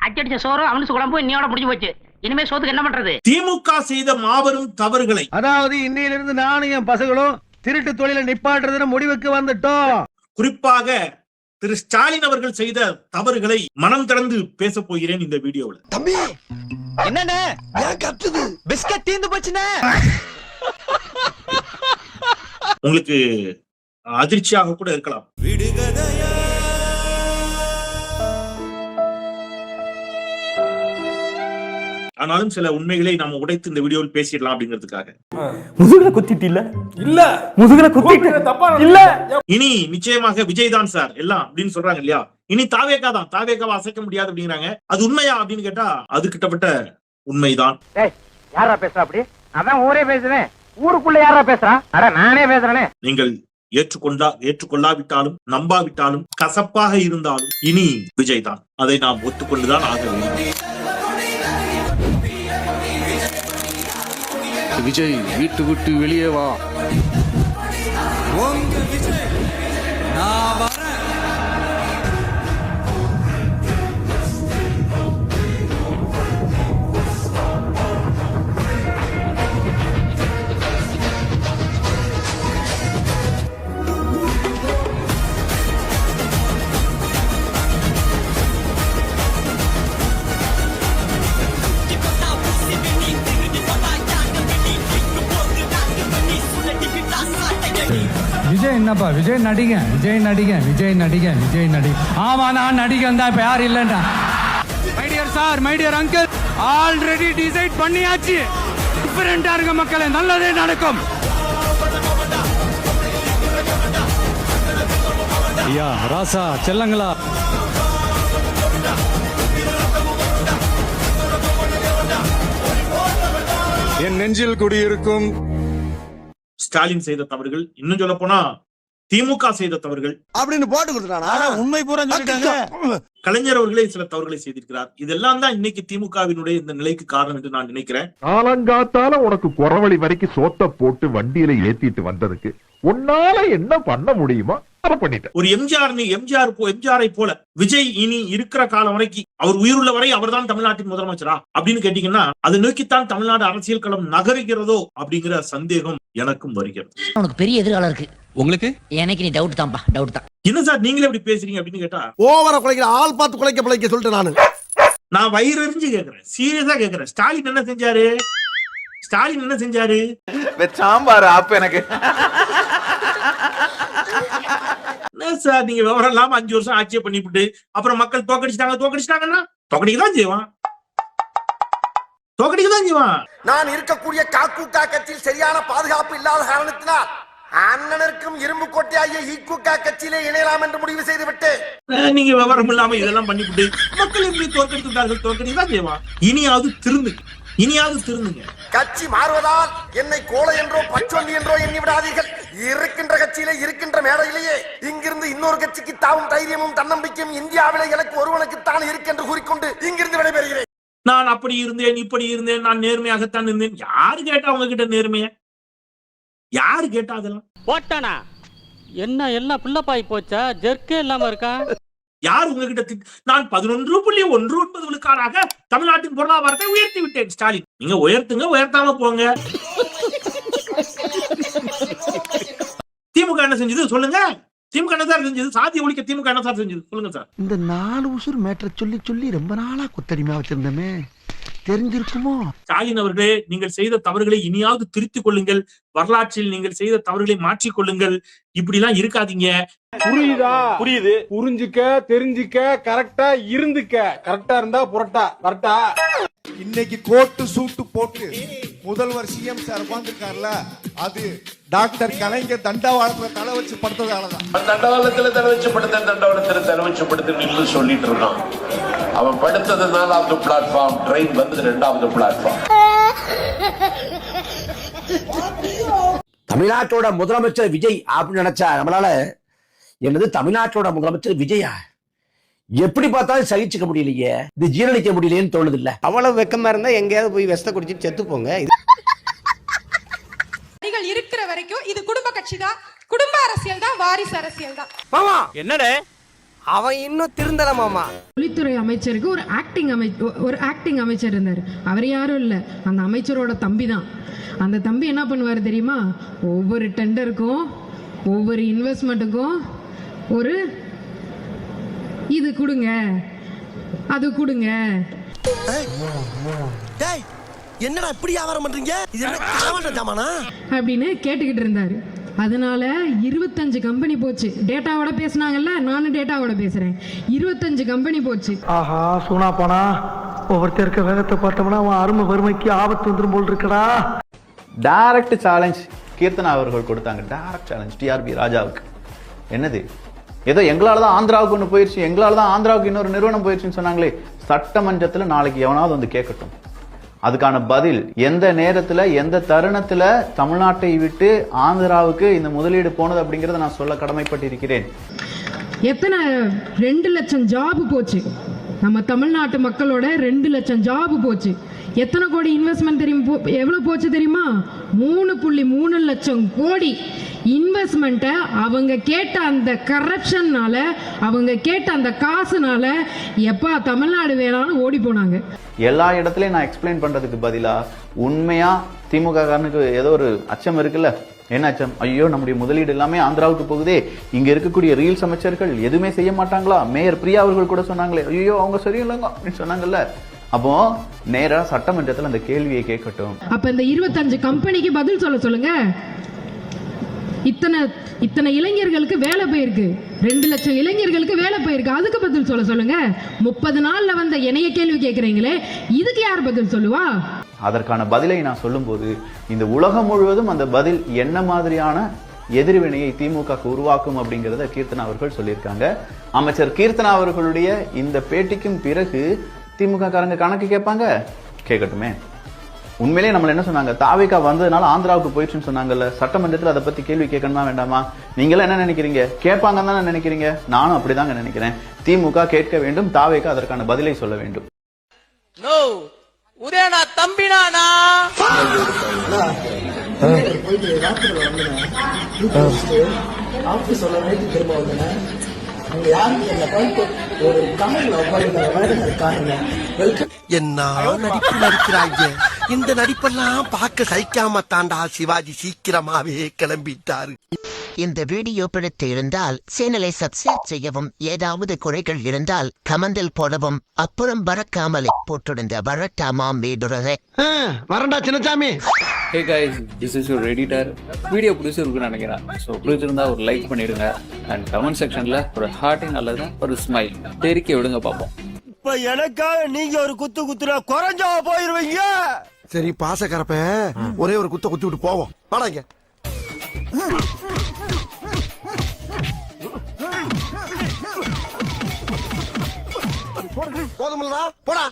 அச்சடிச்ச சோறு அவனுக்கு குழம்பு இன்னையோட முடிஞ்சு போச்சு. இனிமே சோத்துக்கு என்ன பண்றது? திமுக செய்த மாபெரும் தவறுகளை, அதாவது இன்னையிலிருந்து நானும் என் பசங்களும் திருட்டு தொழிலை நிப்பாட்டுறதுன்னு முடிவுக்கு வந்துட்டோம். குறிப்பாக திரு ஸ்டாலின் அவர்கள் செய்த தவறுகளை மனம் திறந்து பேச போகிறேன் இந்த வீடியோவில். தம்பி என்னண்ணே ஏன் கத்துது? பிஸ்கட் தீந்து போச்சுனே. உங்களுக்கு அதிர்ச்சியாக கூட இருக்கலாம். ஆனாலும் சில உண்மைகளை நாம உடைத்து இந்த வீடியோவில் பேசிடலாம் அப்படிங்கிறதுக்காக. முதுகுல குத்திட்டில்ல? இல்ல முதுகுல குத்திட்டு இல்ல. இனி நிச்சயமாக விஜய் தான் சார் எல்லாம் அப்படின்னு சொல்றாங்க இல்லையா? இனி தாவேகா தான், தாவேகாவை அசைக்க முடியாது அப்படிங்கிறாங்க. அது உண்மையா அப்படின்னு கேட்டா அது கிட்டத்தட்ட உண்மைதான். யாரா பேசுறா அப்படி? அதான் ஊரே பேசுறேன். ஊருக்குள்ள யாரா பேசுறா? அட நானே பேசுறேனே. நீங்கள் ஏற்றுக்கொள்ளாவிட்டாலும் நம்பாவிட்டாலும் கசப்பாக இருந்தாலும் இனி விஜய் தான். அதை நாம் ஒத்துக்கொண்டுதான் ஆக வேண்டும். விஜய் வீட்டு விட்டு வெளியே வா. விஜய் என்னப்பா? விஜய் நடிகன். ஆமா நான் நடிகன் தான். இப்ப யார் இல்லைன்றா? My dear sir, my dear uncle, already decide பண்ணியாச்சு. டிஃபரெண்டா இருக்க மக்களே, நல்லதே நடக்கும். ஐயா ராசா செல்லங்களா, என் நெஞ்சில் குடியிருக்கும் ஸ்டாலின் செய்த தவறுகள், இன்னும் சொல்ல போனா திமுக செய்த தவறுகள் அப்படின்னு போட்டு கொடுத்துறானா? உண்மை பூரா சொல்லிட்டாங்க. கலைஞர் அவர்களே சில தவறுகளை செய்திருக்கிறார். இதெல்லாம் தான் இன்னைக்கு திமுகவினுடைய இந்த நிலைக்கு காரணம் என்று நான் நினைக்கிறேன். காலங்காத்தால உனக்கு குறவழி வரைக்கும் சோத்த போட்டு வண்டியில ஏத்திட்டு வந்ததுக்கு உன்னால என்ன பண்ண முடியுமோ அதை பண்ணிட்டேன். ஒரு எம்ஜிஆரை போல விஜய் இனி இருக்கிற காலம் வரைக்கும், அவர் உயிருள்ள வரை அவர் தான் தமிழ்நாட்டின் முதலமைச்சரா அப்படின்னு கேட்டீங்கன்னா அதை நோக்கித்தான் தமிழ்நாடு அரசியல் களம் நகருகிறதோ அப்படிங்கிற சந்தேகம் எனக்கும் வருகிறது. உனக்கு பெரிய எதிர்காலம் இருக்கு. உங்களுக்கு எனக்கு நீ டவுட் தான்பா, டவுட் தான். என்ன சார் நீங்களே எப்படி பேசுறீங்க அப்படின்னு கேட்டா, ஓவரா குலைக்கிற ஆள் பார்த்து குலைக்க சொல்லிட்டு நான் வயிறு எறிஞ்சு கேட்கிறேன், சீரியஸா கேட்கிறேன். ஸ்டாலின் என்ன செஞ்சாரு? சாம்பார் ஆப்பு எனக்கு என்ன சார் நீங்க விவரம் இல்லாம 5 வருஷம் ஆட்சியை பண்ணிவிட்டு அப்புறம் மக்கள் தோக்கடிச்சிட்டாங்கன்னா தோக்கடிக்கதான் செய்வான். நான் இருக்கக்கூடிய காக்கூக்கா கட்சியில் சரியான பாதுகாப்பு இல்லாத காரணத்தினால் அண்ணனுக்கும் இரும்பு கோட்டையாகிய ஈக்குக்கா கட்சியிலே இணையலாம் என்று முடிவு செய்து விட்டு நீங்க விவரம் இல்லாம இதெல்லாம் பண்ணிவிட்டு மக்கள் எப்படி தோற்கடிக்கதான் செய்வான். இனியாவது திருந்துங்க. கட்சி மாறுவதால் என்னை கோலை என்றோ பச்சொல்லி என்றோ எண்ணி விடாதீர்கள். இருக்கின்ற கட்சியிலே இருக்கின்ற மேடையிலேயே இங்கிருந்து இன்னொரு கட்சிக்கு தாவும் தைரியமும் தன்னம்பிக்கையும் இந்தியாவிலே எனக்கு ஒருவனுக்குத்தான் இருக்கென்று கூறிக்கொண்டு இங்கிருந்து விடைபெறுகிறேன். நான் அப்படி இருந்தேன், இப்படி இருந்தேன், நான் நேர்மையாகத்தான் இருந்தேன். யாரு கேட்டா உங்ககிட்ட நேர்மையா? யாரு கேட்டா? அதெல்லாம் போட்டானா என்ன எல்லாம் புள்ளப்பாய் போச்சா? ஜெர்க்கே இல்லாம இருக்கா? யார் உங்ககிட்ட? நான் 11.19 விழுக்காடாக தமிழ்நாட்டின் பொருளாதாரத்தை உயர்த்தி விட்டேன். ஸ்டாலின் நீங்க உயர்த்தாம போங்க. திமுக என்ன செஞ்சது சொல்லுங்க? திமுக என்ன சார் செஞ்சது? சாதி ஒழிக்க திமுக என்ன சார் செஞ்சது சொல்லுங்க சார். இந்த 4 உசுர் மேட்டரை சொல்லி ரொம்ப நாளா கொத்தடிமையா வச்சிருந்தமே, தெரிஞ்சிருக்குமோ? ஸ்டாலின் அவர்களே, நீங்கள் செய்த தவறுகளை இனியாவது திருத்திக் கொள்ளுங்கள். வரலாற்றில் நீங்கள் செய்த தவறுகளை மாற்றிக் கொள்ளுங்கள். இப்படி எல்லாம் இருக்காதீங்க. புரியுது. புரிஞ்சுக்க, தெரிஞ்சுக்க, கரெக்டா இருந்துக்க. கரெக்டா இருந்தா புரட்டா கரெக்டா. இன்னைக்கு கோட்டு சூட்டு போட்டு முதல்வர் சிஎம் சார் உட்கார்ந்துருக்காருல, அது டாக்டர் கலைஞர் தண்டவாளத்துல தலை வச்சு படுத்ததாலதான். தண்டவாளத்துல தலை வச்சு படுத்து சொல்லிட்டு இருக்கான். அவன் படுத்தது 4வது பிளாட்ஃபார்ம், ட்ரெயின் வந்தது 2வது பிளாட்ஃபார்ம். தமிழ்நாட்டோட முதலமைச்சர் விஜய் அப்படின்னு நினைச்சா நம்மளால என்னது தமிழ்நாட்டோட முதலமைச்சர் விஜயா எப்படி பார்த்தாலும் சகிச்சுக்க முடியலையே, இது ஜீரணிக்க முடியலையேன்னு தோணுது இல்ல? அவ்வளவு வெக்கமா இருந்தா எங்கேயாவது போய் வெஸ்த குடிச்சிட்டு செத்து போங்க. இருக்கிற வரைக்கும் இது குடும்ப கட்சி தான், குடும்ப அரசியல் தான், வாரிசு அரசியல் தான். என்னடே அவன் இன்னும் திருந்தல மாமா. தொழில்துறை அமைச்சருக்கு ஒரு ஆக்டிங் அமைச்சர் இருந்தார். அவர் யாரும் இல்லை, அந்த அமைச்சரோட தம்பி தான். அந்த தம்பி என்ன பண்ணுவார் தெரியுமா? ஒவ்வொரு டெண்டருக்கும் ஒவ்வொரு இன்வெஸ்ட்மெண்ட்டுக்கும் ஒரு இது கொடுங்க அது கொடுங்க. என்னடா இப்படி வியாபாரம் பண்றீங்க? இது என்ன காவாட்ட ஜாமானா அப்படின்னு கேட்டுக்கிட்டு இருந்தாரு. அதனால 25 கம்பெனி போச்சு. டேட்டாவோட பேசினாங்கல்ல, நானும் டேட்டாவோட பேசுறேன். 25 கம்பெனி போச்சு. ஆஹா சூனா போனா ஒவ்வொருத்தர் இருக்க வேகத்தை பார்த்தோம்னா அவன் அருமை வறுமைக்கு ஆபத்து வந்துரும் போல் இருக்கடா. டைரக்ட் சேலஞ்ச் கீர்த்தனா அவர்கள் கொடுத்தாங்க. டைரக்ட் சேலஞ்ச் டிஆர்பி ராஜாவுக்கு. என்னது, ஏதோ எங்களால தான் ஆந்திராவுக்கு ஒன்று போயிடுச்சு, எங்களால தான் ஆந்திராவுக்கு இன்னொரு நிறுவனம் போயிடுச்சுன்னு சொன்னாங்களே. சட்டமன்றத்தில் நாளைக்கு எவனாவது வந்து கேட்கட்டும். அதுக்கான பதில் எந்த நேரத்துல எந்த தருணத்துல தமிழ்நாட்டை விட்டு ஆந்திராவுக்கு இந்த முதலீடு போனது அப்படிங்கறத நான் சொல்ல கடமைப்பட்டிருக்கிறேன். எத்தனை 2 லட்சம் ஜாப் போச்சு. நம்ம தமிழ்நாட்டு மக்களோட 2 லட்சம் ஜாப் போச்சு. எத்தனை கோடி இன்வெஸ்ட்மெண்ட் தெரியுமா? எவ்வளவு போச்சு தெரியுமா? 3.3 லட்சம் கோடி இன்வெஸ்ட்மெண்ட்டை அவங்க கேட்ட அந்த கரப்ஷன்னால, அவங்க கேட்ட அந்த காசுனால எப்பா தமிழ்நாடு வேணாலும் ஓடி போனாங்க. எல்லா இடத்துலயும் நான் எக்ஸ்பிளைன் பண்றதுக்கு பதிலா உண்மையா திமுக காரனுக்கு ஏதோ ஒரு அச்சம் இருக்குல்ல. என்ன அச்சம்? ஐயோ நம்முடைய முதலீடு எல்லாமே ஆந்திராவுக்கு போகுதே, இங்க இருக்கக்கூடிய ரீல்ஸ் அமைச்சர்கள் எதுவுமே செய்ய மாட்டாங்களா? மேயர் பிரியா அவர்கள் கூட சொன்னாங்களே, ஐயோ அவங்க சரியில்லைங்க அப்படின்னு சொன்னாங்கல்ல. அப்போ நேரா சட்டமன்றத்தில் அந்த கேள்வியை கேட்கட்டும். அப்ப இந்த 25 கம்பெனிக்கு பதில் சொல்ல சொல்லுங்க. இத்தனை இளைஞர்களுக்கு வேலை போயிருக்கு. 2 லட்சம் இளைஞர்களுக்கு வேலை போயிருக்கு. அதுக்கு பதில் சொல்ல சொல்லுங்க. 30 நாள்ல வந்த என்னைய கேள்வி கேட்கறீங்களே, இதுக்கு யார் பதில் சொல்லுவா? அதற்கான பதிலை நான் சொல்லும் போது இந்த உலகம் முழுவதும் அந்த பதில் என்ன மாதிரியான எதிர்வினையை திமுக உருவாக்கும் அப்படிங்கறத கீர்த்தனா அவர்கள் சொல்லியிருக்காங்க. அமைச்சர் கீர்த்தனா அவர்களுடைய இந்த பேட்டிக்கும் பிறகு திமுக காரங்க கணக்கு கேட்பாங்க. கேட்கட்டுமே. உண்மையிலேயே நம்மள என்ன சொன்னாங்க? தாவேகா வந்ததுனால ஆந்திராவுக்கு போயிடுச்சுன்னு சொன்னாங்கல்ல. சட்டமன்றத்தில் அதை பத்தி கேள்வி கேட்கணுமா வேண்டாமா? நீங்க என்ன நினைக்கிறீங்க? கேட்பாங்கன்னு தானே நினைக்கிறீங்க? நானும் அப்படிதாங்க நினைக்கிறேன். திமுக கேட்க வேண்டும், தாவேகா அதற்கான பதிலை சொல்ல வேண்டும். உதயனா தம்பினானா என்ன நடிப்பு நடிக்கிறாங்க. இந்த நடிப்பெல்லாம் பார்க்க சகிக்காம தாண்டா சிவாஜி சீக்கிரமாவே கிளம்பிட்டாரு. இந்த வீடியோ பிடித்து இருந்தால் சேனலை சப்ஸ்கிரைப் செய்யவும், ஏதாவது குறைகள் இருந்தால் கமெண்டில் போடவும், அப்புறம் பறக்காமலே போட்டிருந்த வரட்டாமாம் வீடுறதே வரண்டா Chinnasamy. Hey guys, this is your editor. Video பிடிச்சிருக்குன்னு நினைக்கிறேன். ஸோ பிடிச்சிருந்தா ஒரு லைக் பண்ணிடுங்க. அண்ட் கமெண்ட் செக்ஷன்ல ஒரு ஹார்ட்டிங் அல்லது ஒரு ஸ்மைல் தெரிக்க விடுங்க பார்ப்போம். இப்ப எனக்காக நீங்க ஒரு குத்து குத்துனா குறைஞ்சா போயிருவீங்க. சரி பாசக்கரப்ப ஒரே ஒரு குத்த குத்தி விட்டு போவோம். வாடாங்க. போதுமில்லடா போடா.